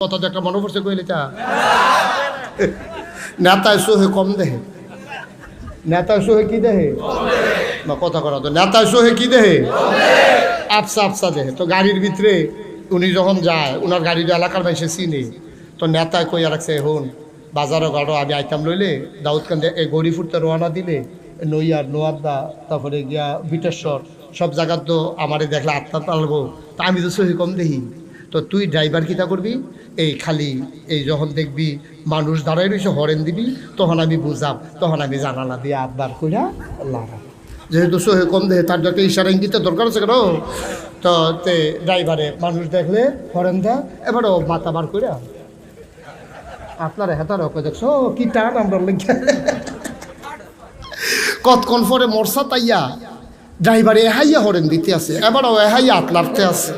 কথা তো একটা মনে পড়ছে কইলে চা নেতায় সোহে কম দেহে নেতায় সোহে কি দেহে বা কথা করা তো নেতায় সোহে কি দেহে আফসা আফসা দেহে। তো গাড়ির ভিতরে উনি যখন যায় উনার গাড়ির এলাকার বাইসে চিনে তো নেতায় কইয়া রাখছে হন বাজারও গাড়ো আমি আইতাম লইলে দাউদকান্দে এই গড়িফুরতে রওনা দিলে নইয়ার নোয়াদা তারপরে গিয়া বিটেশ্বর সব জায়গার তো আমারে দেখলে আত্মা পালবো তা আমি তো সহি কম দেখি। তো তুই ড্রাইভার কিতা করবি এই খালি এই যখন দেখবি মানুষ দাঁড়াই রয়েছে হরেন দিবি তখন আমি বুঝাম তখন আমি জানালা দিয়ে আবদার কইরা লাগাম যেহেতু সহে কম দেহে তার একটা ইশারা ইঙ্গিতের দরকার আছে কেন। তো তে ড্রাইভারে মানুষ দেখলে হরেন দেয় এবারও মাথা বার কইরা আপনারা হেতার ওকে দেখছো কি টান আমরা লেগে কতক্ষণ পরে মরসা তাইয়া ড্রাইভারে এহাইয়া হরেন দিতে আছে এবারও এহাইয়া হাত লাড়তে আছে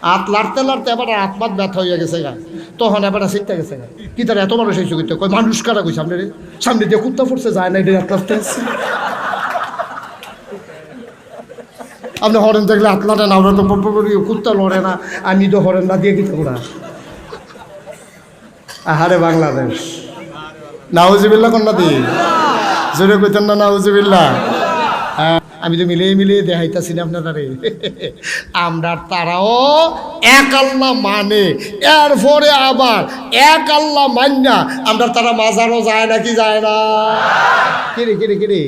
হাত লাড়তে লাড়তে এবার হাত মাত ব্যথা হইয়া গেছে গা তখন এবার শিখতে গেছে গা কি তার এত মানুষ হয়েছে কিন্তু কই মানুষ কারা কই সামনে সামনে দিয়ে কুত্তা পড়ছে যায় না এটা হাত লাড়তে আছে আপনি হরেন দেখলে হাত লাড়ে না ওরা তো কুত্তা লড়ে না আমি তো হরেন না দিয়ে কিছু না আহারে বাংলাদেশ নাউজুবিল্লাহ কন্যা দি জোরে কইতেন না নাউজুবিল্লাহ। আমি তো মিলিয়ে মিলিয়ে দেখাইতেছি না আপনারা আমরা তারাও এক আল্লাহ মানে এরপরে আবার এক আল্লাহ মান্না আমরা তারা মাজারও যায় নাকি যায় না কিরে কিরে কিরে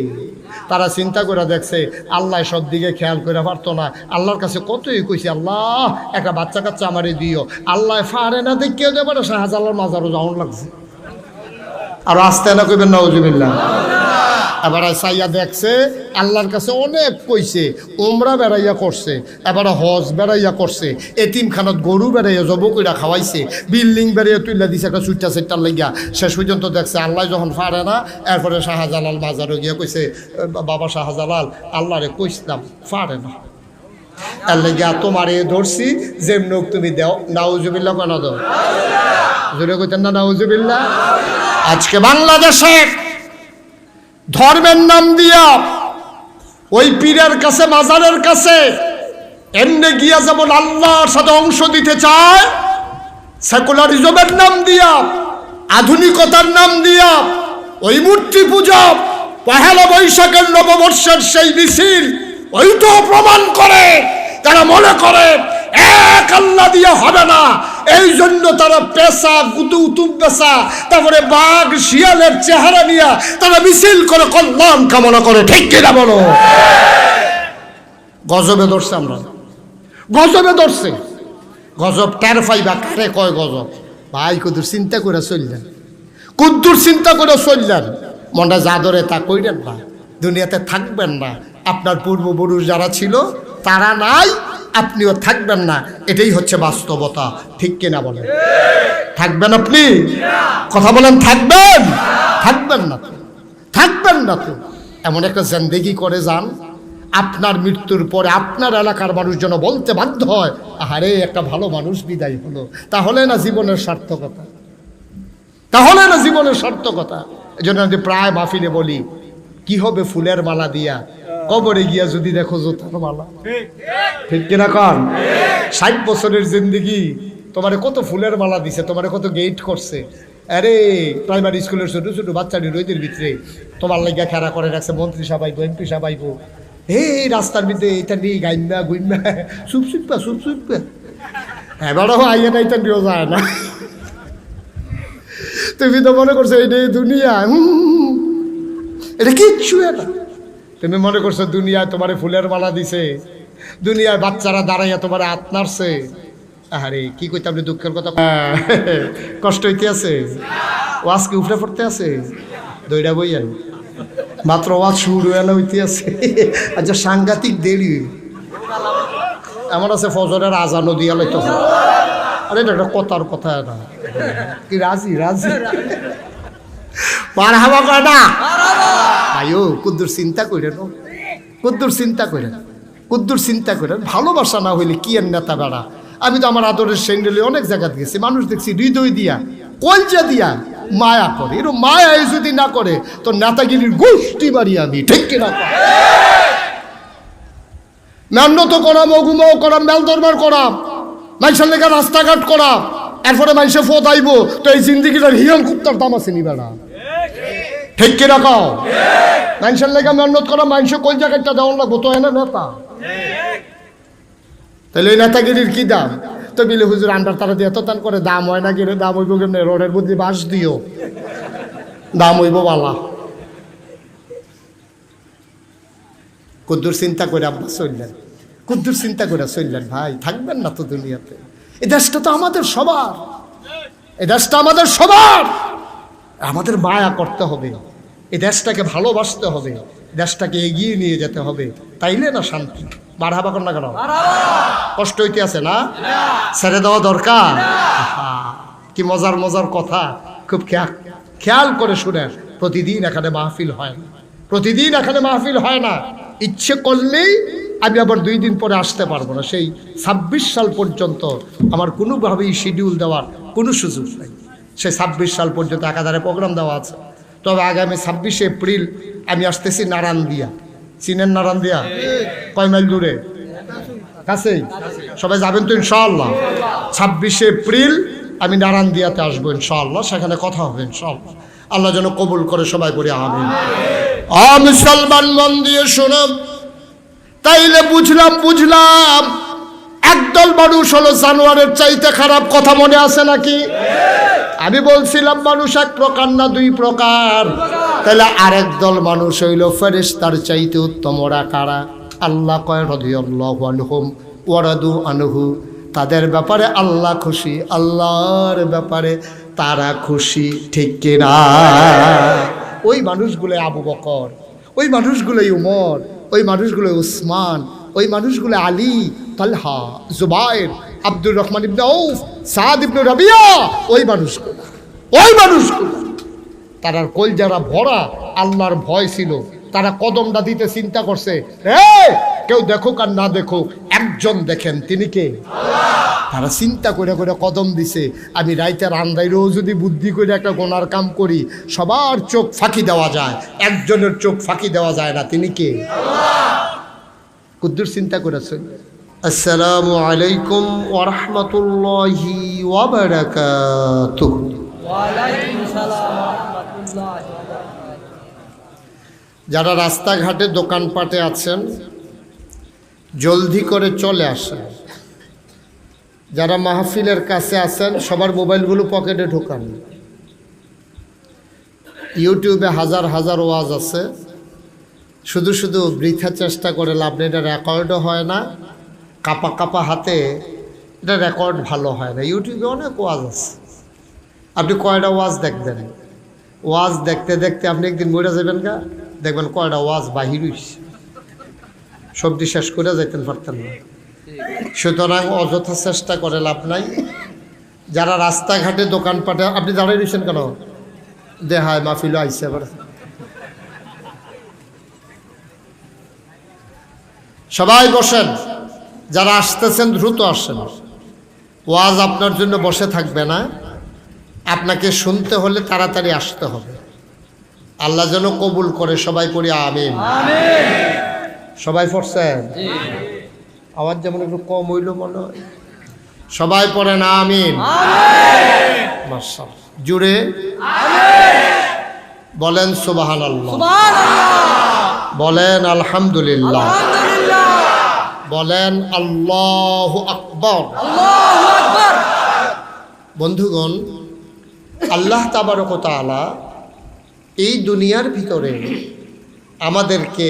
তারা চিন্তা করে দেখছে আল্লাহ সব দিকে খেয়াল করে পারতো না আল্লাহর কাছে কতই কইছে আল্লাহ একটা বাচ্চা কাচ্চা আমারে দিও আল্লাহ ফারে না দেখিও দেবে না শাহজালাল মাজারও যাওয়ার লাগছে আর আসতে না কইবেন নাউজুবিল্লাহ। এবার সাইয়া দেখছে আল্লাহর কাছে অনেক কইছে উমরা বেড়াইয়া করছে এবার হজ বেড়াইয়া করছে এতিমখানাত গরু বেড়াইয়া জব কইরা খাওয়াইছে বিল্ডিং বেড়াইয়া তুইলা দিছে একটা সুইটা সেটটার লাগিয়া শেষ পর্যন্ত দেখছে আল্লাহ যখন ফারে না এরপরে শাহজালাল মাজারও গিয়া কইছে বাবা শাহজালাল আল্লাহরে কইসলাম ফারে না এর লাগিয়া তোমারে ধরছি যেমন তুমি দেও নাউজুবিল্লাহ কেন দাও জোরে কইতেন না নাউজুবিল্লাহ। আজকে বাংলাদেশে ধর্মের নাম দিয়া ওই পীরের কাছে মাজারের কাছে এমনি গিয়া যেমন আল্লাহর সাথে অংশ দিতে চায় সেকুলারিজমের নাম দিয়া আধুনিকতার নাম দিয়া ওই মূর্তি পূজা পহেলা বৈশাখের নববর্ষের সেই মিছিল ওইটাও প্রমাণ করে তারা মনে করে এক আল্লাহ দিয়ে হবে না এই জন্য তারা পেশা গুতুম পেশা তারপরে বাঘ শিয়ালের চেহারা নিয়ে তারা মিছিল করে কল্যাণ কামনা করে ঠিক কিনা বলো। গজবে ধরছে আমরা গজবে ধরছে গজব টের পাইবা কারে কয় গজব ভাই কুদ্দুর চিন্তা করে চললেন কুদ্দুর চিন্তা করে চললেন মনটা যা ধরে তা কইরেন না দুনিয়াতে থাকবেন না আপনার পূর্বপুরুষ যারা ছিল তারা নাই আপনিও থাকবেন না এটাই হচ্ছে বাস্তবতা ঠিক কিনা বলেন থাকবেন আপনি কথা বলেন থাকবেন থাকবেন না তো থাকবেন না তো এমন একটা জিন্দেগি করে যান আপনার মৃত্যুর পরে আপনার এলাকার মানুষ যেন বলতে বাধ্য হয় আরে একটা ভালো মানুষ বিদায় হলো তাহলে না জীবনের সার্থকতা তাহলে না জীবনের সার্থকতা। এই জন্য আমি প্রায় মাহফিলে বলি কি হবে ফুলের মালা দিয়া কবরে গিয়া যদি দেখো জোতার মালা ঠিক কিনা কন 60 বছরের জিন্দেগি তোমারে কত ফুলের মালা দিছে তোমারে কত গেট করছে আরে প্রাইমারি স্কুলের ছোট ছোট বাচ্চাটি রোদের ভিতরে তোমার লাগিয়া খেলা করে রাখছে মন্ত্রী সাবাইবো এমপি সাবাইবো এই রাস্তার ভিতরে এটা নিয়ে গাইমা গুইমা সুপ সুপা এবারও আইয়া না এটা নিয়েও যায় না তুমি তো মনে করছো এই দুনিয়া এটা কিচ্ছু না তুমি মনে করছো দুনিয়ায় তোমারে ফুলের মালা দিছে দুনিয়ায় বাচ্চারা দাঁড়াইয়া তোমার হাত নাড়ছে আরে কি কইতে আপনি দুঃখের কথা কষ্ট হইতে আছে ওয়াজ কি উঠে পড়তে আছে দইটা বইয়েন মাত্র ওয়াজ শুরু হইতে আছে আচ্ছা সাংঘাতিক দেরি এমন আছে ফজরের আজানও দিয়া লইতে আরে এটা একটা কথার কথা না কি রাজি রাজি মার হাওয়া কয় না আয়ো কুদ্দুর চিন্তা করেন কুদ্দুর চিন্তা করেন কুদ্দুর চিন্তা করেন ভালোবাসা না হইলে কি এর নেতা বেড়া আমি তো আমার আদরের সেন্ডেলে অনেক জায়গাতে গেছি মানুষ দেখছি হৃদয় দিয়া কলজা দিয়া মায়া করে এরকম মায়া যদি না করে তো নেতাগিরির গোষ্ঠী বাড়ি আমি ঠিক কিনা মেহনত করাম অগুমাও করাম মেল দরবার করাম মানুষের লেগে রাস্তাঘাট করা এরপরে মানুষে ফোত আইব, তো এই জিন্দিগিটার হিয়াল কুত্তার দাম আছে নি বেড়া? ঠিক কি রাখো? মানুষের লেগে মেহনত করা, মানুষের কোন জায়গাটা দেওয়ার লাগবো, তো এনে নেতা। তাহলে এই নেতাগিরির কি দাম? তো বিলে হুজুর আন্ডার তারা দিয়ে এত টান করে, দাম হয় না গিরে, দাম হইব কেমনে? রোডের বুদ্ধি বাস দিও, দাম হইব বালা। কুদ্দুর চিন্তা করে আব্বা চললেন, কুদ্দুর চিন্তা করে চললেন। ভাই থাকবেন না তো দুনিয়াতে, এই দেশটা তো আমাদের সবার, এই দেশটা আমাদের সবার। আমাদের মায়া করতে হবে, এই দেশটাকে ভালোবাসতে হবে, দেশটাকে এগিয়ে নিয়ে যেতে হবে, তাইলে না শান্তি। মারহাবা কর না কেন? কষ্ট হইতে আছে না? ছেড়ে দেওয়া দরকার। কি মজার মজার কথা, খুব খেয়াল করে শুনেন। প্রতিদিন এখানে মাহফিল হয় না, প্রতিদিন এখানে মাহফিল হয় না। ইচ্ছে করলেই আমি আবার 2 দিন পরে আসতে পারবো না। সেই 26 সাল পর্যন্ত আমার কোনোভাবেই শিডিউল দেওয়ার কোনো সুযোগ নেই। সেই 26 সাল পর্যন্ত একাধারে প্রোগ্রাম দেওয়া আছে। তবে আগামী 26 এপ্রিল আমি আসতেছি নারায়ণদিয়া। চিনেন নারায়ণদিয়া? কয় মাইল দূরে? কাছেই। সবাই যাবেন তো ইনশাআল্লাহ? 26 এপ্রিল আমি নারায়ণদিয়াতে আসবো ইনশাআল্লাহ, সেখানে কথা হবে ইনশাআল্লাহ। আল্লাহ যেন কবুল করে, সবাই করি আমিন। মুসলমান মন দিয়ে শোনো, তাইলে বুঝলাম একদল মানুষ হলো জানোয়ারের চাইতে খারাপ। কথা মনে আছে নাকি? আমি বলছিলাম মানুষ এক প্রকার না 2 প্রকার। তাহলে আরেক দল মানুষ হইল ফেরেশতার চাইতে উত্তম। ওরা কারা? আল্লাহ কয় রাদিয়াল্লাহু আনহুম ওয়া রাদু আনহু। তাদের ব্যাপারে আল্লাহ খুশি, আল্লাহর ব্যাপারে তারা খুশি। ঠিক কিনা? ওই মানুষগুলো আবু বকর, ওই মানুষগুলো উমর, ওই মানুষগুলো উসমান, ওই মানুষগুলো আলী, তালহা, জুবাইর, আব্দুর রহমান ইবনে আউফ, সাদ ইবনে রাবিয়া, ওই মানুষগুলো তারা কলজারা ভরা আল্লাহর ভয় ছিল। তারা কদমটা দিতে চিন্তা করছে, কেউ দেখুক আর না দেখুক, একজন দেখেন, তিনি কে? তারা চিন্তা করে করে কদম দিছে। আমি রাইতের আন্দাইরেও যদি বুদ্ধি করে একটা গোনার কাম করি, সবার চোখ ফাঁকি দেওয়া যায়, একজনের চোখ ফাঁকি দেওয়া যায় না, তিনি কে? কুদ্দুর চিন্তা করেছেন। আসসালামু আলাইকুম ওয়া রাহমাতুল্লাহি ওয়া বারাকাতুহু। যারা রাস্তাঘাটে দোকানপাটে আছেন জলদি করে চলে আসেন। যারা মাহফিলের কাছে আছেন সবার মোবাইলগুলো পকেটে ঢোকান। ইউটিউবে হাজার হাজার ওয়াজ আছে, শুধু শুধু বৃথা চেষ্টা করে লাভ নেই। এটা রেকর্ডও হয় না, কাপা কাপা হাতে এটা রেকর্ড ভালো হয় না। ইউটিউবে অনেক ওয়াজ আছে, আপনি কয়টা ওয়াজ দেখবেন? ওয়াজ দেখতে দেখতে আপনি একদিন মরে যাবেন গা, দেখবেন কয়টা ওয়াজ বাহির হইছে, সবজি শেষ করে যাইতেন পারতেন না। সুতরাং অযথা চেষ্টা করে লাভ নাই। যারা রাস্তাঘাটে দোকানপাটে, আপনি দাঁড়িয়ে রয়েছেন কেন? দেহায় মাহফিল আইসে আবার। সবাই বসেন, যারা আসতেছেন দ্রুত আসেন। ওয়াজ আপনার জন্য বসে থাকবে না, আপনাকে শুনতে হলে তাড়াতাড়ি আসতে হবে। আল্লাহ যেন কবুল করে, সবাই পড়ি আমিন। সবাই পড়ছেন? আওয়াজ যেমন একটু কম হইল মনে হয়। সবাই পড়েন আমিন। মাশাআল্লাহ, জুড়ে বলেন সুবহানাল্লাহ, বলেন আলহামদুলিল্লাহ, বলেন আল্লাহু আকবার। বন্ধুগণ, আল্লাহ তাবারক ওয়া তাআলা এই দুনিয়ার ভিতরে আমাদেরকে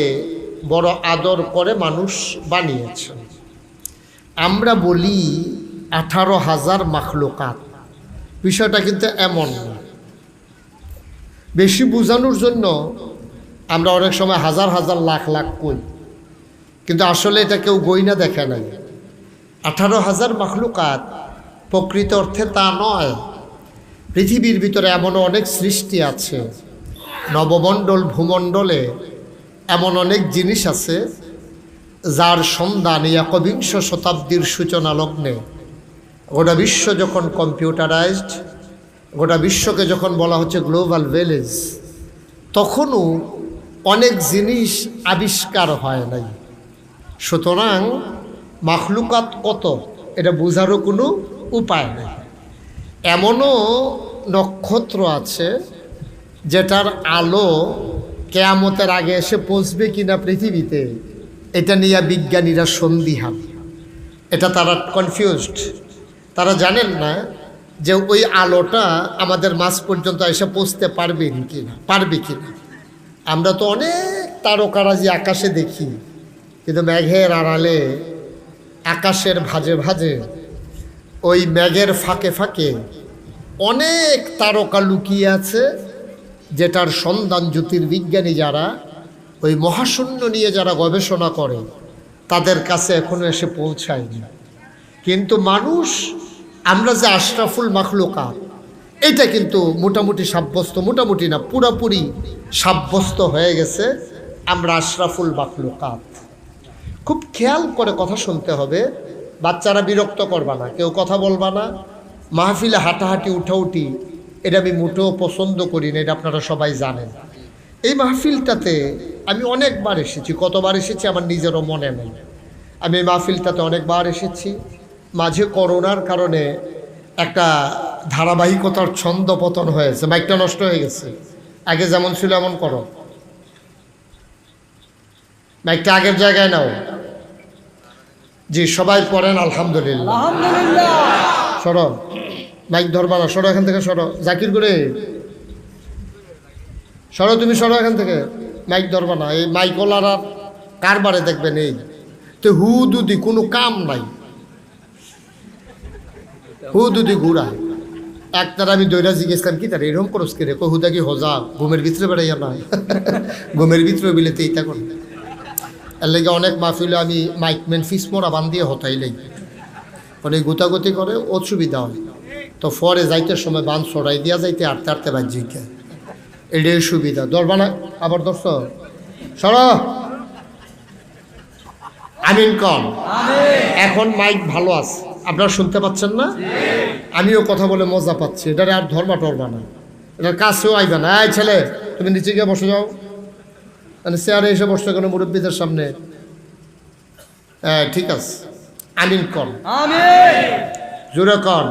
বড় আদর করে মানুষ বানিয়েছেন। আমরা বলি 18,000 মাখলুকাত, বিষয়টা কিন্তু এমন না। বেশি বোঝানোর জন্য আমরা অনেক সময় হাজার হাজার লাখ লাখ কই, কিন্তু আসলে এটা কেউ গইনা দেখে নাই। 18,000 মাখলুকাত প্রকৃত অর্থে তা নয়। পৃথিবীর ভিতরে এমন অনেক সৃষ্টি আছে, নবমণ্ডল ভূমণ্ডলে এমন অনেক জিনিস আছে যার সন্ধান এই 21 শতাব্দীর সূচনা লগ্নে, গোটা বিশ্ব যখন কম্পিউটারাইজড, গোটা বিশ্বকে যখন বলা হচ্ছে গ্লোবাল ভিলেজ, তখনও অনেক জিনিস আবিষ্কার হয় নাই। সুতরাং মাখলুকাত কত এটা বোঝারও কোনো উপায় নেই। এমনও নক্ষত্র আছে যেটার আলো কেয়ামতের আগে এসে পৌঁছবে কিনা পৃথিবীতে, এটা নিয়ে বিজ্ঞানীরা সন্দিহান। এটা তারা কনফিউজড। তারা জানেন না যে ওই আলোটা আমাদের মাঝ পর্যন্ত এসে পৌঁছতে পারবে কিনা। আমরা তো অনেক তারকারাজি আকাশে দেখি, কিন্তু মেঘের আড়ালে, আকাশের ভাঁজে ভাঁজে, ওই মেঘের ফাঁকে ফাঁকে অনেক তারকা লুকিয়ে আছে, যেটার সন্ধান জ্যোতির্বিজ্ঞানী যারা ওই মহাশূন্য নিয়ে যারা গবেষণা করে তাদের কাছে এখনো এসে পৌঁছায়নি। কিন্তু মানুষ, আমরা যে আশরাফুল মাখলুকাত, এটা কিন্তু মোটামুটি সাব্যস্ত, মোটামুটি না পুরাপুরি সাব্যস্ত হয়ে গেছে আমরা আশরাফুল মাখলুকাত। খুব খেয়াল করে কথা শুনতে হবে, বাচ্চারা বিরক্ত করবা না, কেউ কথা বলবা না, মাহফিলে হাঁটাহাঁটি উঠাউটি এটা আমি মোটেও পছন্দ করি না, এটা আপনারা সবাই জানেন। এই মাহফিলটাতে আমি অনেকবার এসেছি, কতবার এসেছি আমার নিজেরও মনে নেই। আমি এই মাহফিলটাতে অনেকবার এসেছি। মাঝে করোনার কারণে একটা ধারাবাহিকতার ছন্দ পতন হয়েছে, মাইকটা নষ্ট হয়ে গেছে। আগে যেমন ছিল এমন করো, মাইকটা আগের জায়গায় নাও। জি, সবাই পড়েন আলহামদুলিল্লাহ। সরো, মাইক ধরবা না, সরো এখান থেকে, সরো। জাকির করে সরো, তুমি সরো এখান থেকে, মাইক ধরবা না। এই মাইকওয়ালারা কারবারে দেখবেন এই তো হুদুদি, কোনো কাম নাই, হুদুদি ঘুরায়। একটার আমি দৈরা জিজ্ঞেসলাম কি তার এরকম করস কি রে, হুদা কি হজা ঘুমের ভিতরে বেড়াইয়া নয়, ঘুমের ভিতরে বিলেতে এইটা কর। এর লেগে অনেক মাহফিলে আমি মাইকম্যান ফিস মোড়া বান দিয়ে হতাইলেই মানে গুতাগুতি করে, অসুবিধা হয়। তো ফরে যাইতে সময় বান ছড়াই দিয়া যাইতে আটতে আটতে বাহ্যিকা, এটাই সুবিধা। ধরবা না, আবার ধরছ, সর। আমিন কন। এখন মাইক ভালো আছে, আপনারা শুনতে পাচ্ছেন না? আমিও কথা বলে মজা পাচ্ছি। এটারে আর ধর্মা টরবা না, এটার কাছেও আইবা না। এই ছেলে, তুমি নিচে গিয়ে বসে যাও, মানে চেয়ারে এসে বসতে কেন মুরব্বীদের সামনে? হ্যাঁ, ঠিক আছে। আমিন কন, জোরে কন।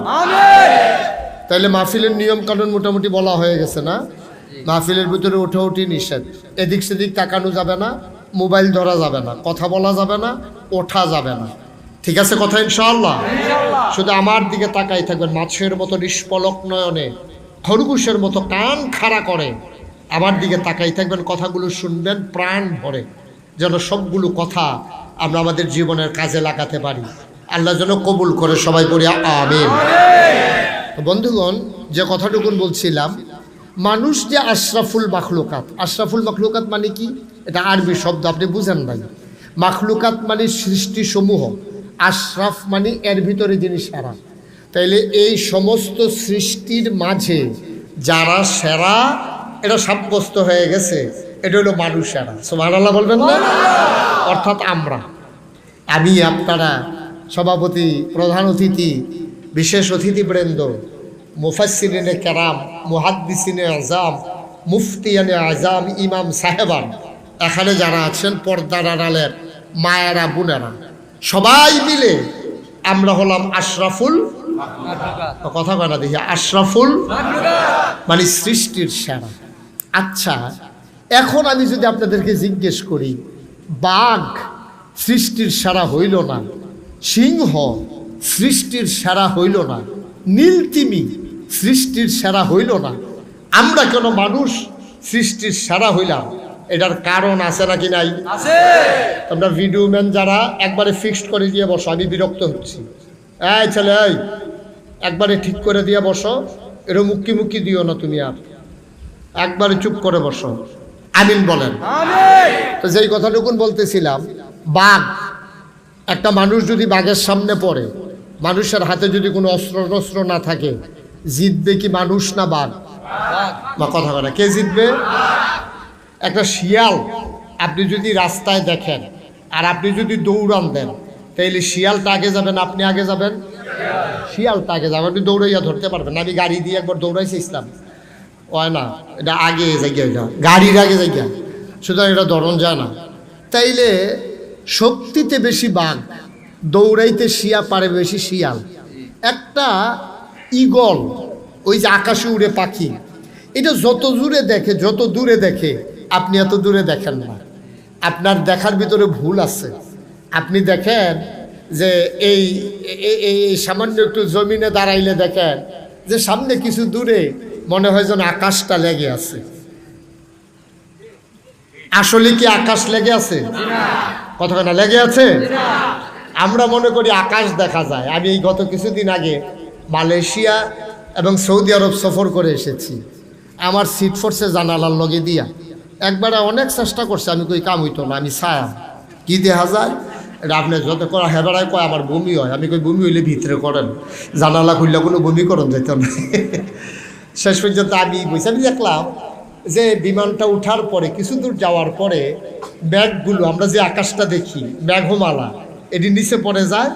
তাইলে মাহফিলের নিয়ম কানুন মোটামুটি বলা হয়ে গেছে না? মাহফিলের ভিতরে ওঠাউঠি নিষেধ, এদিক সেদিক তাকানো যাবে না, মোবাইল ধরা যাবে না, কথা বলা যাবে না, ওঠা যাবে না। ঠিক আছে কথা ইনশাআল্লাহ? শুধু আমার দিকে তাকাই থাকবেন, মাছের মতো নিষ্পলক নয়নে, খরগোশের মতো কান খাড়া করে আমার দিকে তাকাই থাকবেন, কথাগুলো শুনবেন প্রাণ ভরে, যেন সবগুলো কথা আমরা আমাদের জীবনের কাজে লাগাতে পারি। আল্লাহ যেন কবুল করে, সবাই বলি আমিন। বন্ধুগণ, যে কথাটুকুন বলছিলাম, মানুষ যে আশরাফুল মাখলুকাত, আশরাফুল মাখলুকাত মানে কি? এটা আরবি শব্দ, আপনি বুঝেন নাই। মাখলুকাত মানে সৃষ্টি সমূহ, আশরাফ মানে এর ভিতরে যিনি সেরা। তাইলে এই সমস্ত সৃষ্টির মাঝে যারা সেরা, এটা সাব্যস্ত হয়ে গেছে, এটা হলো মানুষ সেরা। সুবহানাল্লাহ বলবেন না? অর্থাৎ আমরা, আমি, আপনারা, সভাপতি, প্রধান অতিথি, বিশেষ অতিথিবৃন্দ, মুফাসসিরিনে কেরাম, মুহাদ্দিসিনে আযাম, মুফতিয়ানে আযাম, ইমাম সাহেবান, এখানে যারা আছেন, পর্দার আড়ালের মায়েরা, বোনেরা, সবাই মিলে আমরা হলাম আশরাফুল, কথা কয় না দেখি, আশরাফুল মানে সৃষ্টির সেরা। আচ্ছা, এখন আমি যদি আপনাদেরকে জিজ্ঞেস করি, বাঘ সৃষ্টির সেরা হইল না, সিংহ সৃষ্টির সেরা হইল না, নীলতিমি সৃষ্টির সেরা হইল না, আমরা কেন মানুষ সৃষ্টির সেরা হইলাম? এটার কারণ আছে নাকি নাই? আছে। তোমরা ভিডিও ম্যান যারা, একবারে ফিক্সড করে দিয়ে বসো, আমি বিরক্ত হচ্ছি। এই ছেলে, এই একবারে ঠিক করে দিয়ে বসো, এরকম মুক্কি মুক্কি দিও না তুমি, আর একবারে চুপ করে বসো। আমিন বলেন। তো যেই কথাটুকুন বলতেছিলাম, বাঘ, একটা মানুষ যদি বাঘের সামনে পড়ে, মানুষের হাতে যদি কোনো অস্ত্র না থাকে, জিতবে কি মানুষ না বাঘ? বা কথা বলে কে জিতবে? একটা শিয়াল আপনি যদি রাস্তায় দেখেন আর আপনি যদি দৌড়ান দেন, তাইলে শিয়ালটা আগে যাবেন, আপনি আগে যাবেন? শিয়ালটা আগে যাবেন, আপনি দৌড়াইয়া ধরতে পারবেন। আমি গাড়ি দিয়ে একবার দৌড়াইছি, ইসলাম হয় না, এটা আগে জায়গা, এটা গাড়ির আগে জায়গা, সুতরাং এটা ধরন যায় না। তাইলে শক্তিতে বেশি বাঘ, দৌড়াইতে শিয়া পারে বেশি শিয়াল। একটা ঈগল, ওই যে আকাশে উড়ে পাখি, এটা যত দূরে দেখে আপনি এত দূরে দেখেন না। আপনার দেখার ভিতরে ভুল আছে। আপনি দেখেন যে এই সামান্য একটু জমিনে দাঁড়াইলে দেখেন যে সামনে কিছু দূরে মনে হয় যেন আকাশটা লেগে আছে। আসলে কি আকাশ লেগে আছে? কতখানা লেগে আছে? আমরা মনে করি আকাশ দেখা যায়। আমি এই গত কিছুদিন আগে মালয়েশিয়া এবং সৌদি আরব সফর করে এসেছি। আমার সিট ফোর্সে জানালার লগে দিয়া একবারে অনেক চেষ্টা করছে, আমি কই কাম হইতো না, আমি ছায়া কি দেখা যায় এটা আপনি যত করা হেবারায় কয় আমার বমি হয়। আমি কই বমি হইলে ভিতরে করেন, জানালা খুললে কোনো বমি করন যেত না। শেষ পর্যন্ত আমি দেখলাম যে বিমানটা উঠার পরে কিছু দূর যাওয়ার পরে ব্যাগগুলো, আমরা যে আকাশটা দেখি মেঘমালা, এটি নিচে পড়ে যায়,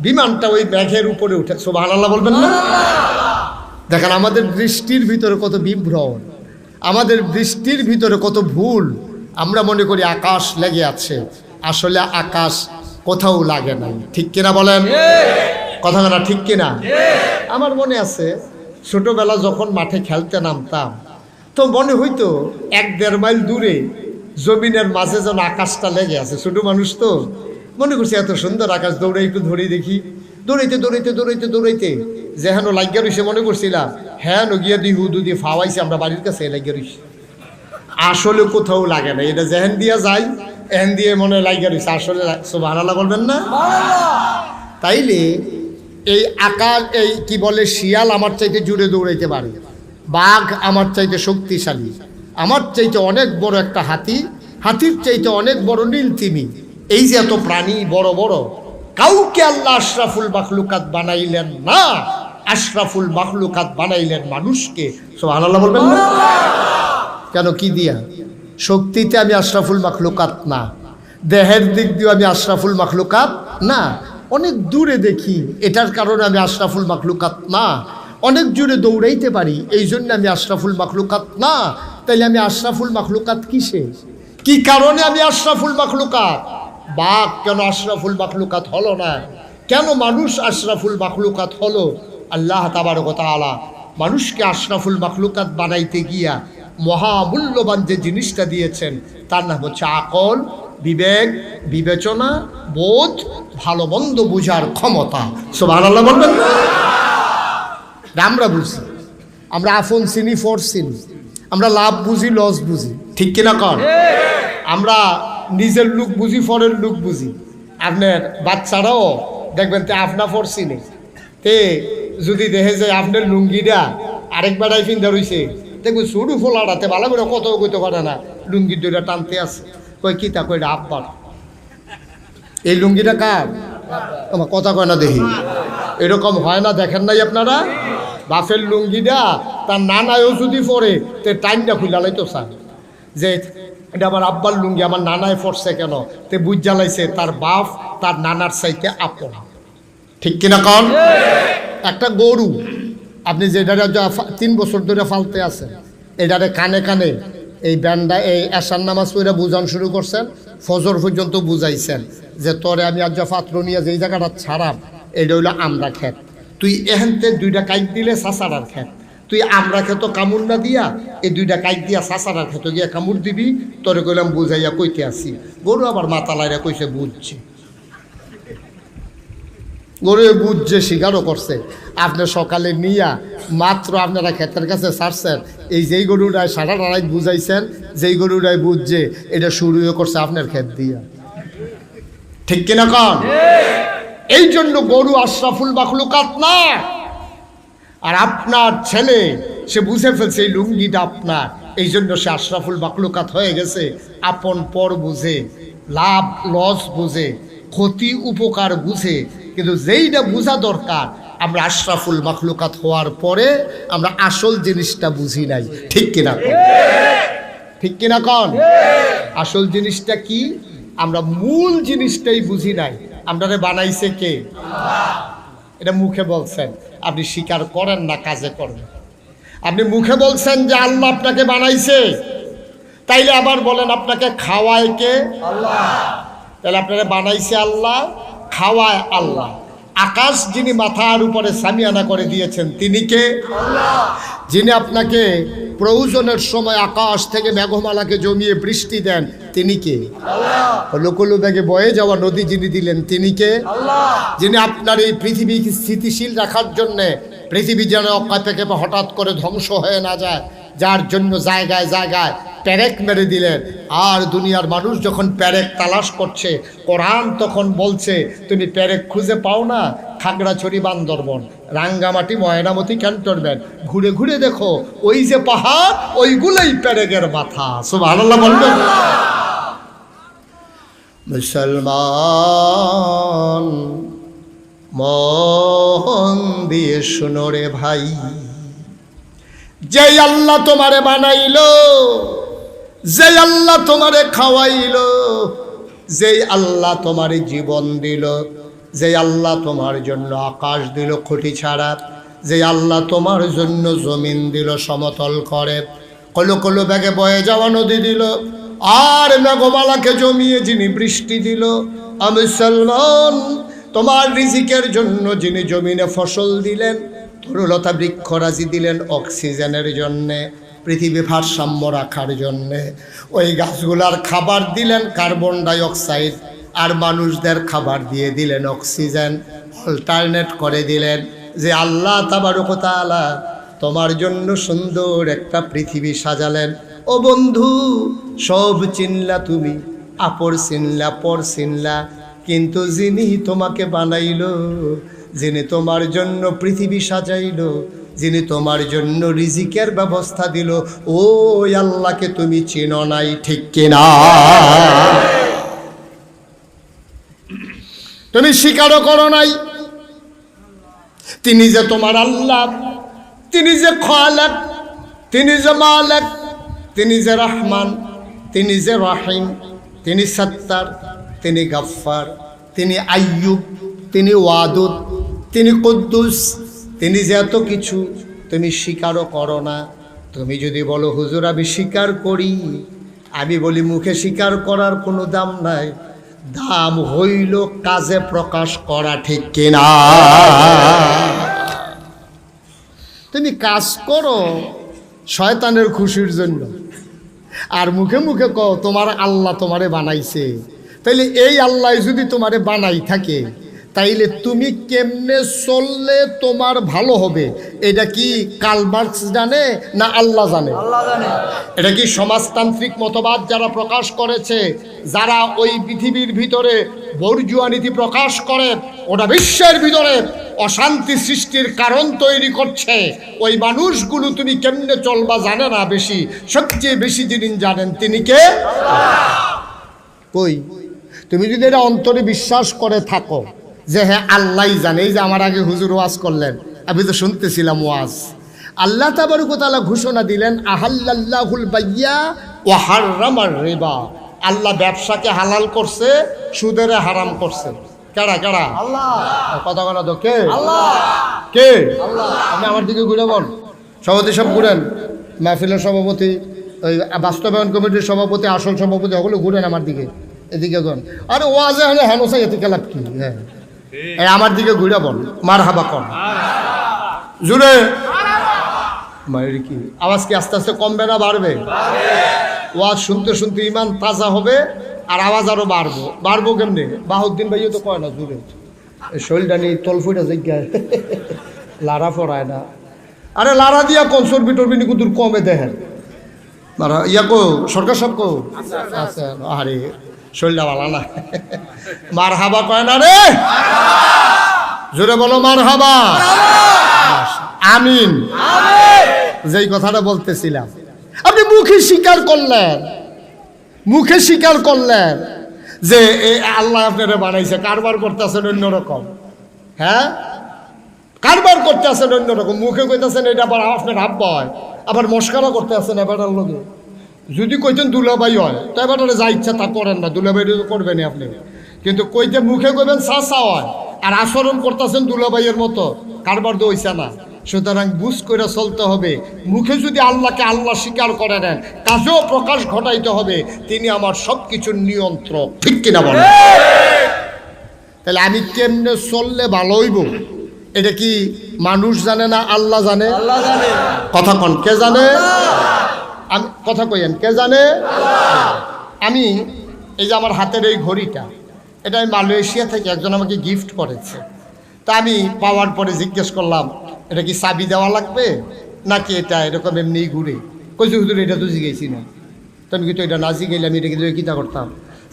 বিমানটা ওই মেঘের উপরে উঠে। সুবহানাল্লাহ বলবেন না? দেখেন আমাদের দৃষ্টির ভিতরে কত বিভ্রম, আমাদের দৃষ্টির ভিতরে কত ভুল। আমরা মনে করি আকাশ লেগে আছে, আসলে আকাশ কোথাও লাগে নাই। ঠিক কিনা বলেন? কথাটা ঠিক কিনা? আমার মনে আছে ছোটবেলা যখন মাঠে খেলতে নামতাম তো মনে হইতো 1-1.5 মাইল দূরে জমিনের মাঝে যেন আকাশটা লেগে আছে। ছোট মানুষ তো মনে করছি এত সুন্দর আকাশ, দৌড়ে একটু ধরে দেখি। দৌড়াইতে যেহেন লাগিয়া রইছে মনে করছিলাম হ্যাঁ গিয়া দি হুদু দিয়ে ফাওয়াইছে, আমরা বাড়ির কাছে লাগিয়া রইছি। আসলে কোথাও লাগে না, এটা যেহেন দিয়া যায় এহেন দিয়ে মনে লাগিয়া রইছে। আসলে সুবহানাল্লাহ বলবেন না? তাইলে এই আকাশ, এই কি বলে, শিয়াল আমার চাইতে জুড়ে দৌড়াইতে পারে, বাঘ আমার চাইতে শক্তিশালী, আমার চাইতে অনেক বড় একটা হাতি, হাতির চাইতে অনেক বড় নীল তিমি। এই যে এত প্রাণী বড় বড়, কাউকে আল্লাহ আশরাফুল মাখলুকাত বানাইলেন না, আশরাফুল মাখলুকাত বানাইলেন মানুষকে। সুবহানাল্লাহ বলবেন না? কেন, কি দিয়া? শক্তিতে আমি আশরাফুল মাখলুকাত না, দেহের দিক দিয়ে আমি আশরাফুল মাখলুকাত না, অনেক দূরে দেখি এটার কারণে আমি আশরাফুল মাখলুকাত না, অনেক জোরে দৌড়াইতে পারি এই জন্য আমি আশরাফুল মাখলুকাত না। তাইলে আমি আশরাফুল মাখলুকাত কিসে, কি কারণে আমি আশরাফুল মাখলুকাত? বাঘ কেন আশরাফুল মাখলুকাত হলো না? কেন মানুষ আশরাফুল মাখলুকাত হলো? আল্লাহ তাবারক ওয়া তাআলা মানুষকে আশরাফুল মাখলুকাত বানাইতে গিয়া মহামূল্যবান যে জিনিসটা দিয়েছেন তার নাম হচ্ছে আকল, বিবেক, বিবেচনা, বোধ, ভালো মন্দ বুঝার ক্ষমতা। সুবহানাল্লাহ বলবেন না? আমরা বুঝি, আমরা আফন চিনি, ফর চিনি, আমরা লাভ বুঝি, লস বুঝি। ঠিক কিনা কর? আমরা নিজের লুক বুঝি, ফরের লুক বুঝি। আপনার বাচ্চারাও দেখবেন তে আপনা ফর চিনে, তে যদি দেখে যায় আপনার লুঙ্গিটা আরেক বেড়াই ফিন্দা রইছে, দেখবেন শুরু ফোলাটাতে ভালো করে কত কইতে পারে না, লুঙ্গির দুইটা টানতে আছে, কই কি তা কইটা আব্বার। এই লুঙ্গিটা কার? আমার কথা কয় না দেখি, এরকম হয় না? দেখেন নাই আপনারা? বাপের লুঙ্গিটা তার নানায়ও যদি পরে তে টাইমটা খুলে লাইতো চান যে এটা আমার আব্বার লুঙ্গি, আমার নানায় পড়ছে কেন, তে বুঝ জ্বালাইছে তার বাপ তার নানার চাইতে আপন। ঠিক কিনা কন? একটা গরু আপনি যেটারে 3 বছর ধরে ফালতে আছেন, এটারে কানে কানে এই ব্যান্ডা এই এশার নামাজ পড়ে বুঝান শুরু করছেন, ফজর পর্যন্ত বুঝাইছেন যে তোরে আমি আজ পাত্র নিয়ে যেই জায়গাটা ছাড়াম এটা হইলো আমরা খেত, তুই এহেনতে 2টা কাইক দিলে সাসারার খেত, তুই আমরা খেত কামড় না দিয়া এই 2টা কাইক দিয়া সাসারার খেত গিয়া কামড় দিবি, তোরে কইলাম বুঝাইয়া কইতে আসি। গরু আবার মাথা লাইরা কইছে বুঝছে, গরু বুঝছে, স্বীকারও করছে। আপনি সকালে নিয়া মাত্র আপনারা ক্ষেতের কাছে ছাড়ছেন, এই যেই গরুটায় সারা রাত বুঝাইছেন, যেই গরুটায় বুঝছে এটা শুরুও করছে আপনার ক্ষেত দিয়া। ঠিক কিনা কন? এই জন্য গরু আশরাফুল মাখলুকাত না। আর আপনার ছেলে সে বুঝে ফেলছে এই লুঙ্গিটা আপনার, এই জন্য সে আশরাফুল মাখলুকাত হয়ে গেছে। আপন পর বুঝে, লাভ লস বুঝে, ক্ষতি উপকার বুঝে, কিন্তু যেইটা বোঝা দরকার আমরা আশরাফুল মাখলুকাত হওয়ার পরে আমরা আসল জিনিসটা বুঝি নাই। ঠিক কিনা কন? ঠিক কিনা কন? আসল জিনিসটা কি? আমরা মূল জিনিসটাই বুঝি নাই। আপনারে বানাইছে কে? এটা মুখে বলছেন, আপনি স্বীকার করেন না, কাজে করেন। আপনি মুখে বলছেন যে আল্লাহ আপনাকে বানাইছে, তাইলে আবার বলেন আপনাকে খাওয়ায় কে? আল্লাহ। তাহলে আপনারা বানাইছে আল্লাহ, খাওয়ায় আল্লাহ, আকাশ যিনি মাথার উপরে সামিয়ানা করে দিয়েছেন তিনি কে? আল্লাহ। যিনি আপনাকে প্রয়োজনের সময় আকাশ থেকে মেঘমালাকে জমিয়ে বৃষ্টি দেন তিনি কে? আল্লাহ। লোকলো ব্যাগে বয়ে যাওয়া নদী যিনি দিলেন তিনি কে? আল্লাহ। যিনি আপনার এই পৃথিবীকে স্থিতিশীল রাখার জন্যে পৃথিবী যেন অক্ষয় থেকে হঠাৎ করে ধ্বংস হয়ে না যায়, যার জন্য জায়গায় জায়গায় প্যারেক মেরে দিলেন। আর দুনিয়ার মানুষ যখন প্যারেক তালাশ করছে, কোরআন তখন বলছে তুমি প্যারেক খুঁজে পাও না, খাগড়াছড়ি, বান্দরবন, রাঙ্গামাটি, ময়নামতি, ক্যান্টনমেন্ট ঘুরে ঘুরে দেখো, ওই যে পাহাড় ওইগুলোই প্যারেকের মাথা। সুবহানাল্লাহ বলবেন। মুসলমান মন দিয়ে শুনো রে ভাই, যে আল্লাহ তোমারে বানাইলো, যে আল্লাহ তোমারে খাওয়াইলো, যে আল্লাহ তোমারে জীবন দিল, যে আল্লাহ তোমার জন্য আকাশ দিল খুঁটি ছাড়া, যে আল্লাহ তোমার জন্য জমিন দিল সমতল করে, কলো কলো ব্যাগে বয়ে যাওয়া নদী দিল, আর মেঘমালাকে জমিয়ে যিনি বৃষ্টি দিল, আমি মুসলমান তোমার রিজিকের জন্য যিনি জমিনে ফসল দিলেন, তরুলতা বৃক্ষরাজি দিলেন অক্সিজেনের জন্যে, পৃথিবী ভারসাম্য রাখার জন্যে, ওই গাছগুলার খাবার দিলেন কার্বন ডাইঅক্সাইড, আর মানুষদের খাবার দিয়ে দিলেন অক্সিজেন, অল্টারনেট করে দিলেন। যে আল্লাহ তাবারক ওয়া তাআলা তোমার জন্য সুন্দর একটা পৃথিবী সাজালেন। ও বন্ধু, সব চিনলা তুমি, আপর চিনলা, পর চিনলা, কিন্তু যিনি তোমাকে বানাইলো, যিনি তোমার জন্য পৃথিবী সাজাইলো, যিনি তোমার জন্য রিজিকের ব্যবস্থা দিল, ওই আল্লাহকে তুমি চিনো নাই, ঠিক কিনা? তুমি স্বীকারও করো নাই তিনি যে তোমার আল্লাহ, তিনি যে খালেক, তিনি যে মালিক, তিনি যে রহমান, তিনি যে রহিম, তিনি সত্তার, তিনি গফফার, তিনি আইয়ুব, তিনি ওয়াদুদ, তিনি কুদ্দুস, তিনি যে এত কিছু তুমি স্বীকারও করো না। তুমি যদি বলো হুজুর আমি স্বীকার করি, আমি বলি মুখে স্বীকার করার কোনো দাম নাই, দাম হইল কাজে প্রকাশ করা, ঠিক কিনা? তুমি কাজ করো শয়তানের খুশির জন্য, আর মুখে মুখে কও তোমার আল্লাহ তোমারে বানাইছে। তাইলে এই আল্লাহ যদি তোমারে বানাই থাকে, তাইলে তুমি কেমনে চললে তোমার ভালো হবে, এটা কি কার্ল মার্কস জানে না আল্লাহ জানে? আল্লাহ জানে। এটা কি সমাজতান্ত্রিক মতবাদ যারা প্রকাশ করেছে, যারা ওই পৃথিবীর ভিতরে বর্জুয়া নীতি প্রকাশ করে, ওটা বিশ্বের ভিতরে অশান্তি সৃষ্টির কারণ তৈরি করছে, ওই মানুষগুলো তুমি কেমনে চলবা জানে না বেশি, সবচেয়ে বেশি যিনি জানেন তিনি কে? কই তুমি যদি এটা অন্তরে বিশ্বাস করে থাকো যে হ্যাঁ আল্লাহ জানে, এই যে আমার আগে হুজুর ওয়াজ করলেন, আমি তো শুনতেছিলাম ওয়াজ, আল্লাহ তাবারক ওয়া তাআলা ঘোষণা দিলেন আহাল্লাল্লাহুল বাইয়া ওয়া হাররামার রিবা, আল্লাহ ব্যবসাকে হালাল করছে, সুদেরে হারাম করছে। কারা কারা? আল্লাহ। কথা বলা তো কে? আল্লাহ। কে? আল্লাহ। আপনি আমার দিকে ঘুরে বল, সভাপতি সব ঘুরেন, মাহফিলের সভাপতি, ওই বাস্তবায়ন কমিটির সভাপতি, আসল সভাপতি, ওগুলো ঘুরেন আমার দিকে, এদিকে গন। আরে ওয়াজে হলে হেনসা এতে লাভ কি? হ্যাঁ আমার দিকে ঘুরে বল, মারহাবা কর জুড়ে। মায়ের কি আওয়াজ কি আস্তে আস্তে কমবে না বাড়বে? ওয়াজ শুনতে শুনতে ইমান তাজা হবে, আর আওয়াজ আরো বাড়বো। বাড়বো কেমনি? বাহুদ্দিন ভাইও তো কয় না জুড়ে, শরীরটা নিয়ে তলফুটা জায়গায় লারা পড়ায় না। আরে লারা দিয়া কনসর বিটরবি নি কুদুর কমে দেখেন লারা ইয়া কো সরকার সব কো আচ্ছা। আরে শরীরটা ভালো না, মার হাবা কয় না রে, জোরে বলো মার হাবা। আমিন। যেই কথাটা বলতেছিলাম, আপনি মুখে স্বীকার করলেন, মুখে স্বীকার করলেন যে আল্লাহ আপনারা বানাইছে, কারবার করতে আছেন অন্যরকম। হ্যাঁ কারবার করতে আছেন অন্যরকম, মুখে কইতেছেন এটা আবার আপনার আব্বা হয়, আবার মস্কারা করতে আছেন এবারের লোকে। যদি কইতেন দুলাভাই হয় তো এবারে যা ইচ্ছা তা করেন না, দুলাভাই করবেন আপনি, কিন্তু কইতে মুখে কইবেন চাচা হয়, আর আচরণ করতেছেন দুলাভাইয়ের মতো, কারবার তো হইছে না। সুতরাং বুঝ করে চলতে হবে, মুখে যদি আল্লাহকে আল্লাহ স্বীকার করে নেন, কাজেও প্রকাশ ঘটাইতে হবে তিনি আমার সব কিছুর নিয়ন্ত্রক, ঠিক কিনা বলেন? তাহলে আমি কেমনে চললে ভালো হইব এটা কি মানুষ জানে না আল্লাহ জানে? কথা কন, কে জানে? আমি কথা কইেন, কে জানে? আমি এই যে আমার হাতের এই ঘড়িটা, এটা আমি মালয়েশিয়া থেকে একজন আমাকে গিফট করেছে। তা আমি পাওয়ার পরে জিজ্ঞেস করলাম এটা কি চাবি দেওয়া লাগবে নাকি এটা এরকম এমনি ঘুরে? কইছে হুজুর এটা তো জিজ্ঞেসি না। তো আমি কিন্তু এটা না জিজ্ঞেলাম, এটা কিন্তু কিতা করতাম,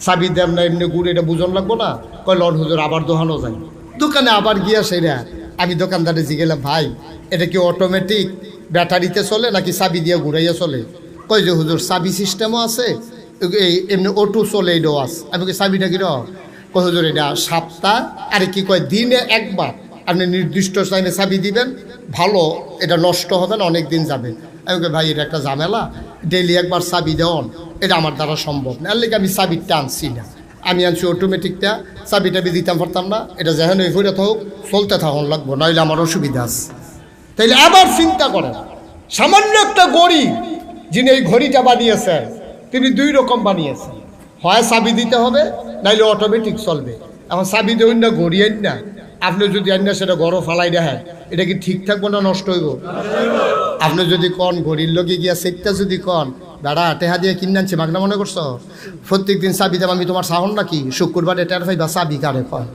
চাবি দেব না এমনি ঘুরে এটা বুঝন লাগবো না? কয় লন হুজুর আবার দোকানও যাই। দোকানে আবার গিয়া সেরা আমি দোকানদারে জিজ্ঞেলাম ভাই এটা কি অটোমেটিক ব্যাটারিতে চলে নাকি চাবি দিয়ে ঘুরাইয়া চলে? কয় যে হুজুর চাবি সিস্টেমও আছে, এই এমনি অটো চলে এটাও আছে। আমি কি চাবিটা কি কয় হুজুর এটা সপ্তাহ আরে কি কয় দিনে একবার আপনি নির্দিষ্ট টাইমে চাবি দিবেন, ভালো এটা নষ্ট হবে না, অনেক দিন যাবে। আমি কই ভাই এটা একটা ঝামেলা, ডেইলি একবার চাবি দেওয়ান এটা আমার দ্বারা সম্ভব না, এর লেগে আমি চাবিটা আনছি না। আমি আনছি অটোমেটিকটা, চাবিটা দিতাম পারতাম না, এটা যেহেন ওই ফিরে থাকুক চলতে থাকুন লাগবো, নইলে আমার অসুবিধা আছে। তাইলে আবার চিন্তা করেন, সামান্য একটা ঘড়ি যিনি এই ঘড়িটা বানিয়েছেন তিনি দুই রকম বানিয়েছেন, হয় চাবি দিতে হবে নাইলে অটোমেটিক চলবে। এখন চাবি দেবেন না ঘড়ি আইন না, আপনি যদি আইন না সেটা গড় ফালাই দেখেন এটা কি ঠিক থাকবো না নষ্ট হইব? আপনি যদি কন ঘড়ির লগে গিয়া সেটটা যদি কন দাঁড়া টেহা দিয়ে কিনে আনছি মাগনা মনে করছো, প্রত্যেক দিন চাবি দেব আমি তোমার সাহন নাকি? শুক্রবারে টের ভাইবা চাবি কারে কয়?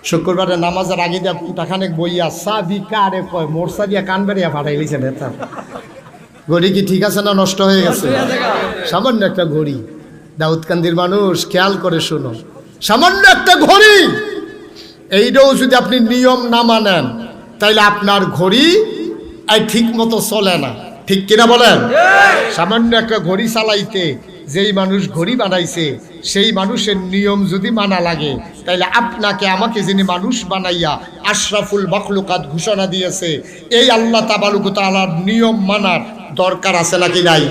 শুক্রবারে নামাজের আগে দিয়া টাকানেক বইয়া চাবি কারে কয়? মোরসা দিয়া কান বেরিয়া ফাটাই লিছে নেতা। ঘড়ি কি ঠিক আছে না নষ্ট হয়ে গেছে? সামান্য একটা ঘড়ি, দাউদকান্দির মানুষ খেয়াল করে শুনো, সামান্য একটা ঘড়ি, এইটাও যদি আপনি নিয়ম না মানেন তাইলে আপনার ঘড়ি ঠিক মতো চলে না, ঠিক কিনা বলেন? সামান্য একটা ঘড়ি চালাইতে যেই মানুষ ঘড়ি বানাইছে সেই মানুষের নিয়ম যদি মানা লাগে তাইলে আপনাকে আমাকে যিনি মানুষ বানাইয়া আশরাফুল মাখলুকাত ঘোষণা দিয়েছে এই আল্লাহ তাবারক তাআলার নিয়ম মানার দরকার আছে নাকি নাই?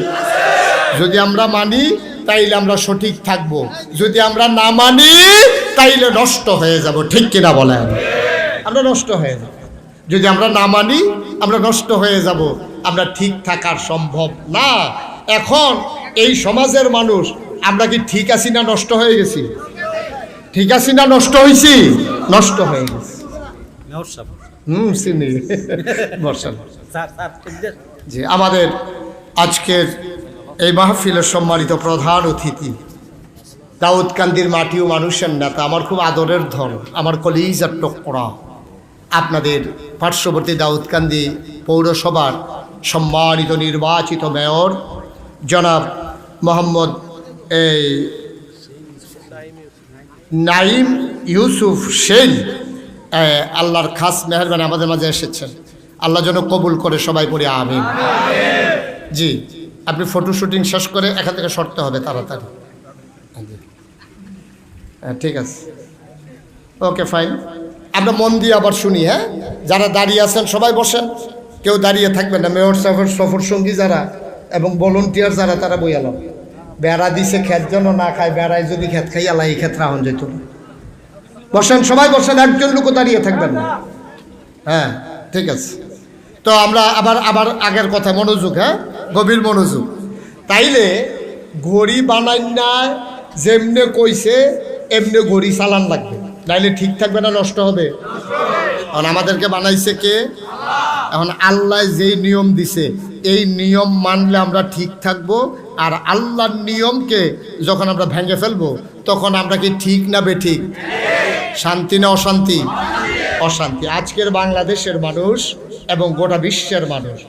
যদি আমরা মানি তাইলে আমরা সঠিক থাকব, যদি আমরা না মানি তাইলে নষ্ট হয়ে যাব, ঠিক কিনা বলেন? আমরা নষ্ট হয়ে যাব, যদি আমরা না মানি আমরা নষ্ট হয়ে যাব, আমরা ঠিক থাকার সম্ভব না। এখন এই সমাজের মানুষ আমরা কি ঠিক আছি না নষ্ট হয়ে গেছি? ঠিক আছি না নষ্ট হয়েছি? নষ্ট হয়ে গেছি। চিনি জি। আমাদের আজকের এই মাহফিলের সম্মানিত প্রধান অতিথি দাউদকান্দির মাটি ও মানুষের নেতা, আমার খুব আদরের ধন, আমার কলিজার টুকরা, আপনাদের পার্শ্ববর্তী দাউদকান্দি পৌরসভার সম্মানিত নির্বাচিত মেয়র জনাব মোহাম্মদ নাইম ইউসুফ সেন, আল্লাহর খাস মেহরবানি আমাদের মাঝে এসেছেন, আল্লাহ যেন কবুল করে, সবাই পড়ে আমিন। জি, আপনি ফটো শুটিং শেষ করে এখান থেকে সরতে হবে তাড়াতাড়ি। হ্যাঁ ঠিক আছে, ওকে ফাইন। আমরা মন দিয়ে আবার শুনি। হ্যাঁ, যারা দাঁড়িয়ে আছেন সবাই বসেন, কেউ দাঁড়িয়ে থাকবেন না। মেয়র সাহেবের সফর সঙ্গী যারা এবং ভলেন্টিয়ার যারা তারা বইয়ালাম, বেড়া দিছে খেত যেন না খায়, বেড়ায় যদি খেত খাই আল্লাহ এই ক্ষেত্রে আহন যেত। বসেন সবাই বসেন, একজন লোকও দাঁড়িয়ে থাকবেন না। হ্যাঁ ঠিক আছে, তো আমরা আবার আগের কথা মনোযোগ, হ্যাঁ গভীর মনোযোগ। তাইলে ঘড়ি বানাই না যেমনে কইছে এমনি ঘড়ি চালান লাগবে, নাইলে ঠিক থাকবে না নষ্ট হবে। এখন আমাদেরকে বানাইছে কে? এখন আল্লাহ যেই নিয়ম দিছে এই নিয়ম মানলে আমরা ঠিক থাকবো, আর আল্লাহর নিয়মকে যখন আমরা ভেঙে ফেলবো তখন আমরা কি ঠিক না বেঠিক? শান্তি না অশান্তি? অশান্তি। আজকের বাংলাদেশের মানুষ এবং গোটা বিশ্বের মানুষ,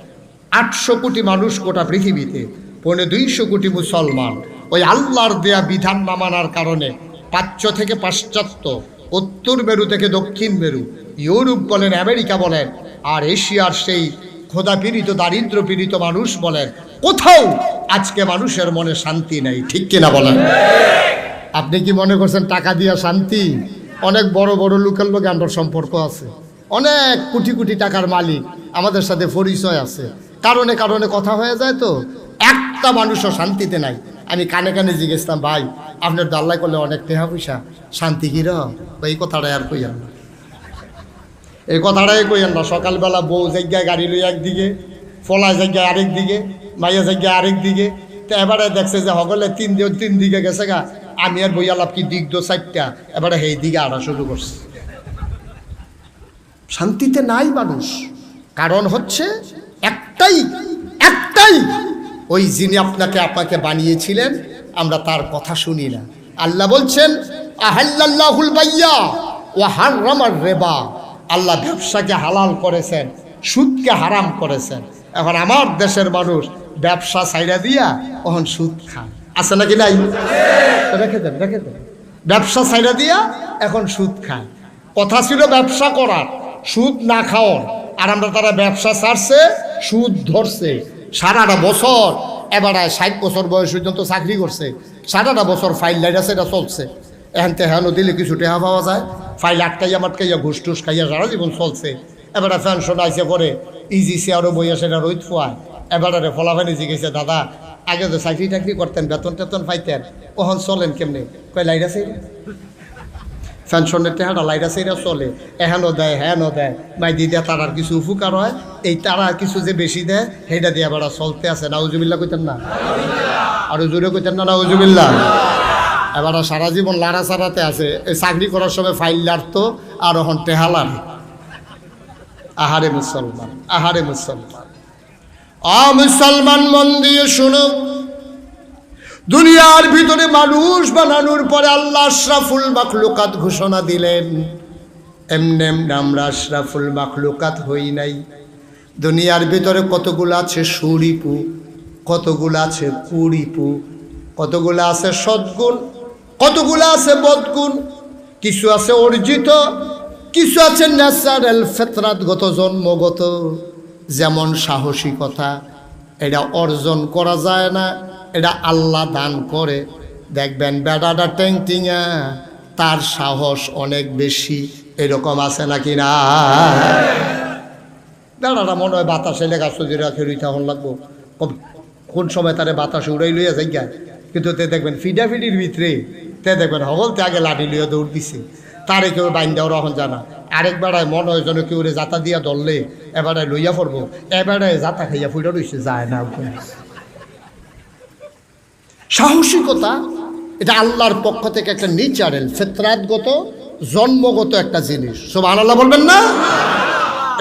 800 কোটি মানুষ গোটা পৃথিবীতে, 250 কোটি মুসলমান ওই আল্লাহর দেয়া বিধান না মানার কারণে প্রাচ্য থেকে পাশ্চাত্য, উত্তর মেরু থেকে দক্ষিণ মেরু, ইউরোপ বলেন, আমেরিকা বলেন, আর এশিয়ার সেই খোদা পীড়িত দারিদ্র পীড়িত মানুষ বলেন, কোথাও আজকে মানুষের মনে শান্তি নেই, ঠিক কিনা বলেন? আপনি কি মনে করছেন টাকা দিয়া শান্তি? অনেক বড় বড় লোকের লোক আমার সম্পর্ক আছে, অনেক কোটি কোটি টাকার মালিক আমাদের সাথে পরিচয় আছে, কারণে কারণে কথা হয়ে যায়, তো একটা মানুষও শান্তিতে নাই। আমি কানে কানে জিজ্ঞেসলাম, ভাই আপনার দাল্লাই করলে অনেক টাকা পয়সা, শান্তি কি রকম? এই কথাটাই আর কইয়ান না, এই কথাটাই কইয়ান না। সকালবেলা বউ জায়গায় গাড়ি লই একদিকে, ফলা জায়গায় আরেক দিকে, মাইয়া জায়গায় আরেক দিকে, তো এবারে দেখছে যে সকলে তিন দিকে গেছে গা, আমি আর বই আলাপ কি দিক দো চারটা, এবারে এই দিকে আড়া শুরু করছে। শান্তিতে নাই মানুষ, কারণ হচ্ছে একটাই, ওই যিনি আপনাকে বানিয়েছিলেন আমরা তার কথা শুনি না। আল্লাহ বলছেন আহাল্লাল্লাহুল বাইয়া ওয়া হাররামার রিবা, আল্লাহ ব্যবসাকে হালাল করেছেন, সুদকে হারাম করেছেন। এখন আমার দেশের মানুষ ব্যবসা ছাইড়া দিয়া এখন সুদ খায়, আছে নাকি নাই? রেখে দেন ব্যবসা ছাইড়া দিয়া এখন সুদ খায়। কথা ছিল ব্যবসা করার, সুদ না খাওয়ার, আর আমরা তারা ব্যবসা ছাড়ছে, সুদ ধরছে। সারাটা বছর এবারে 60 বছর বয়স পর্যন্ত চাকরি করছে, সারাটা বছর ফাইল লাইট আছে, এটা চলছে। এখন তেহানো দিলে কিছু টেহা পাওয়া যায়, ফাইল আটকাইয়া মাটকাইয়া ঘুষ টুস খাইয়া সারা জীবন চলছে। এবারে পেনশন আইসে পরে ইজি চেয়ারও বইয়া সেটা রোদ ফোয়ায়। এবারে ফলাফানি জিজ্ঞেসে দাদা আগে তো চাকরি টাকরি করতেন, বেতন টেতন পাইতেন, ওখান চলেন কেমনে? কয় লাইট আছে, পেনশনের টেহাটা লাইট আছে, এটা চলে। এহেনও দেয় হ্যানও দেয়, মাইদি দেয়, তারার কিছু উপকার হয়, এই তারা কিছু যে বেশি দেয় সেইটা দিয়ে এবার চলতে আছে। নাউজুবিল্লাহ কইতেন না? আরো জোরে কইতেন না নাউজুবিল্লাহ? এবার সারা জীবন লাড়া চাড়াতে আছে। এই চাকরি করার সময় ফাইল লাড়তো, আর ওখান টেহা লাড়ে। আহারে মুসলমান, আহারে মুসলমান, মুসলমান মন দিয়ে শুনো, দুনিয়ার ভিতরে মানুষ বানানোর পরে আল্লাহ আশরাফুল মাখলুকাত ঘোষণা দিলেন। এমনি আমরা আশরাফুল মাখলুকাত হই নাই। দুনিয়ার ভিতরে কতগুলো আছে সুরিপু, কতগুলো আছে কুরিপু, কতগুলো আছে সদ্গুণ, কতগুলো আছে বদগুণ, কিছু আছে অর্জিত, কিছু আছে ন্যাচারাল ফেতরাতগত জন্মগত। যেমন সাহসিকতা, এটা অর্জন করা যায় না, এটা আল্লাহ দান করে। দেখবেন বেড়াটা ট্যাংটিঙা, তার সাহস অনেক বেশি, এরকম আছে নাকি না? বেড়াটা মনে হয় বাতাসে লেখা সজি রাখে রুইটা হন লাগবো, কোন সময় তারে বাতাসে উড়াই লইয়া যাই গা। কিন্তু তে দেখবেন ফিডাফিডির ভিতরে তে দেখবেন হগলতে আগে লাঠি লইয়া দৌড় দিছে, তারে কেউ বাইন দেওয়ার এখন জানা। আরেক বেড়ায় মনে হয় যেন কেউ জাতা দিয়া ধরলে এবারে লইয়া পড়বো, এবারে জাতা খাইয়া ফুটা রইছে, যায় না। সাহসিকতা এটা আল্লাহর পক্ষ থেকে একটা নেচারাল ফেতরাতগত জন্মগত একটা জিনিস। সুবহানাল্লাহ বলবেন না?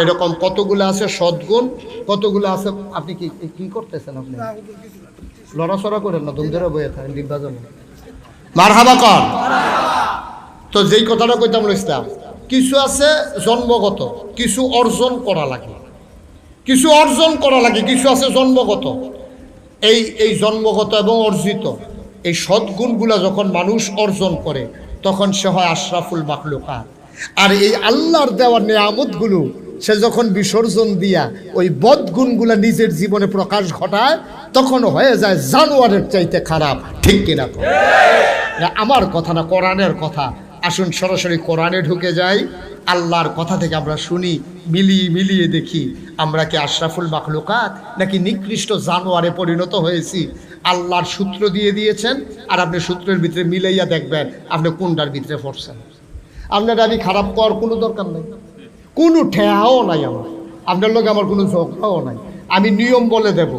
এরকম কতগুলো আছে সদ্গুণ, কতগুলো আছে। আপনি কি করতেছেন? আপনি লড়াচড়া করেন না, দুম ধরে বইয়ে থাকেন, ডিব্বা জন্য মারহাবা কর। তো যেই কথাটা কইতাম ইসলাম, কিছু আছে জন্মগত, কিছু অর্জন করা লাগে, কিছু অর্জন করা লাগে, কিছু আছে জন্মগত। এই জন্মগত এবং অর্জিত এই সদ্গুণগুলা যখন মানুষ অর্জন করে তখন সে হয় আশরাফুল মাখলুকাত। আর এই আল্লাহর দেওয়ার নেয়ামতগুলো সে যখন বিসর্জন দিয়া ওই বদগুণগুলা নিজের জীবনে প্রকাশ ঘটায় তখন হয়ে যায় জানোয়ারের চাইতে খারাপ। ঠিক কিনা? আমার কথা না, কোরআনের কথা। আসুন সরাসরি কোরআনে ঢুকে যাই, আল্লাহর কথা থেকে আমরা শুনি, মিলিয়ে দেখি আমরা কি আশরাফুল মাখলুকাত নাকি নিকৃষ্ট জানোয়ারে পরিণত হয়েছি। আল্লাহর সূত্র দিয়ে দিয়েছেন, আর আপনি সূত্রের ভিতরে মিলাইয়া দেখবেন আপনি কোনটার ভিতরে পড়ছেন। আপনার আমি খারাপ করার কোনো দরকার নেই, কোনো ঠেহাও নাই আমার, আপনার লোক আমার কোনো ঝগড়াও নাই। আমি নিয়ম বলে দেব,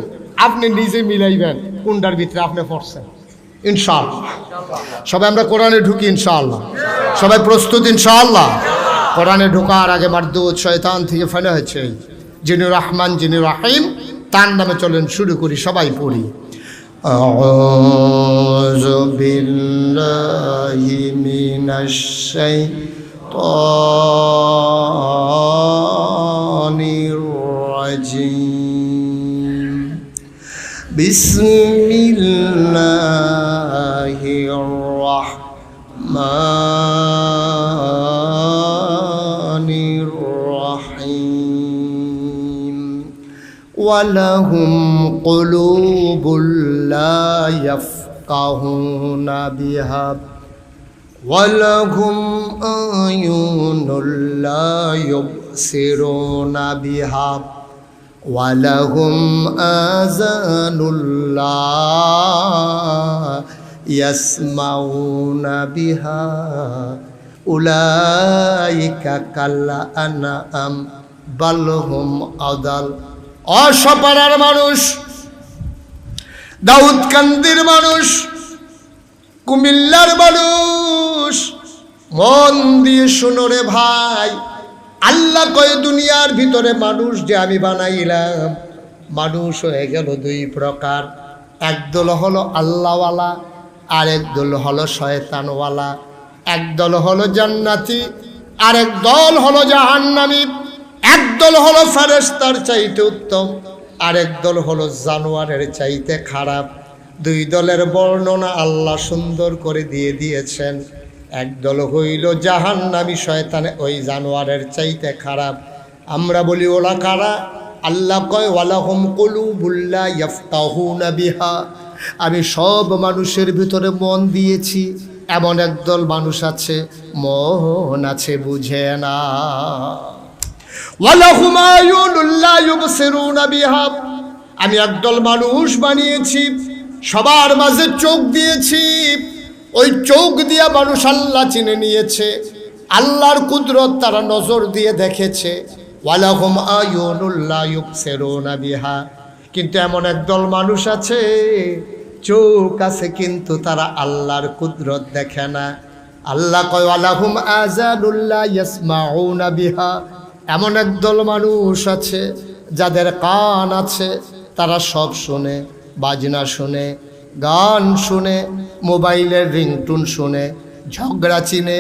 আপনি নিজে মিলাইবেন কোনটার ভিতরে আপনি পড়ছেন। ইনশাআল্লাহ সবাই আমরা কোরআনে ঢুকি ইনশাআল্লাহ। সবাই প্রস্তুত ইনশাআল্লাহ? কোরআনে ঢোকার আগে মারদুদ শয়তান থেকে ফেলে হয়েছে, যিনি রহমান যিনি রহিম, তার নামে চলেন শুরু করি, সবাই পড়ি। আউযু বিল্লাহি মিনাশ শাইতানির রাজিম। বিসমিল্লাহির রাহমানির রাহিম। ওয়ালাহুম কুলুবুল লা ইয়াফকাহুনা বিহা ওয়ালাহুম আয়ুনুল লা ইউবসিরুনা বিহা ওয়ালাহুম আযানুল লা ইয়াসমাউনা বিহা উলাইকা কাল আনআম বাল হুম আদাল। অসপাড়ার মানুষ, দাউদকান্দির মানুষ, কুমিল্লার মানুষ মন দিয়ে শুনো রে ভাই, আল্লাহ কয় দুনিয়ার ভিতরে মানুষ যে আমি বানাইলাম, মানুষ হয়ে গেল দুই প্রকার। একদল হলো আল্লাহওয়ালা, আরেক দল হলো শয়তানওয়ালা। একদল হলো জান্নাতি, আরেক দল হলো জাহান্নামী। একদল হলো ফেরেশতার চাইতে উত্তম, আরেক দল হলো জানোয়ারের চাইতে খারাপ। দুই দলের বর্ণনা আল্লাহ সুন্দর করে দিয়ে দিয়েছেন। একদল হইল জাহান্নামী, শয়তানে ওই জানোয়ারের চাইতে খারাপ। আমরা বলি ওরা কারা? আল্লাহ কয় ওয়ালাহুম কুলুবুল লা ইয়াফকাহুনা বিহা, আমি সব মানুষের ভিতরে মন দিয়েছি। এমন একদল মানুষ আছে মন আছে বুঝে না। ওয়ালাহুম আয়ুনুল লা ইউবসিরুনা বিহা, আমি একদল মানুষ বানিয়েছি, সবার মাঝে চোখ দিয়েছি। ওই চোখ দিয়া মানুষ আল্লাহ চিনে নিয়েছে, আল্লাহর কুদরত তারা নজর দিয়ে দেখেছে। ওয়ালাহুম আয়ুনুল লা ইউবসিরুনা বিহা, কিন্তু এমন একদল মানুষ আছে চোখ আছে কিন্তু তারা আল্লাহর কুদরত দেখে না। আল্লাহ কয় ওয়ালাহুম আযানুল লা ইয়াসমাউনা বিহা, এমন একদল মানুষ আছে যাদের কান আছে, তারা সব শুনে, বাজনা শুনে, গান শুনে, মোবাইলের রিংটোন শুনে, ঝগড়া চিনে,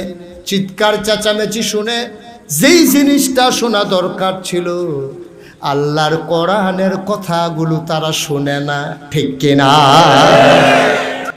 চিৎকার চেঁচামেচি শুনে। যেই জিনিসটা শোনা দরকার ছিল আল্লাহর কোরআনের কথাগুলো তারা শুনে না, ঠিক কিনা?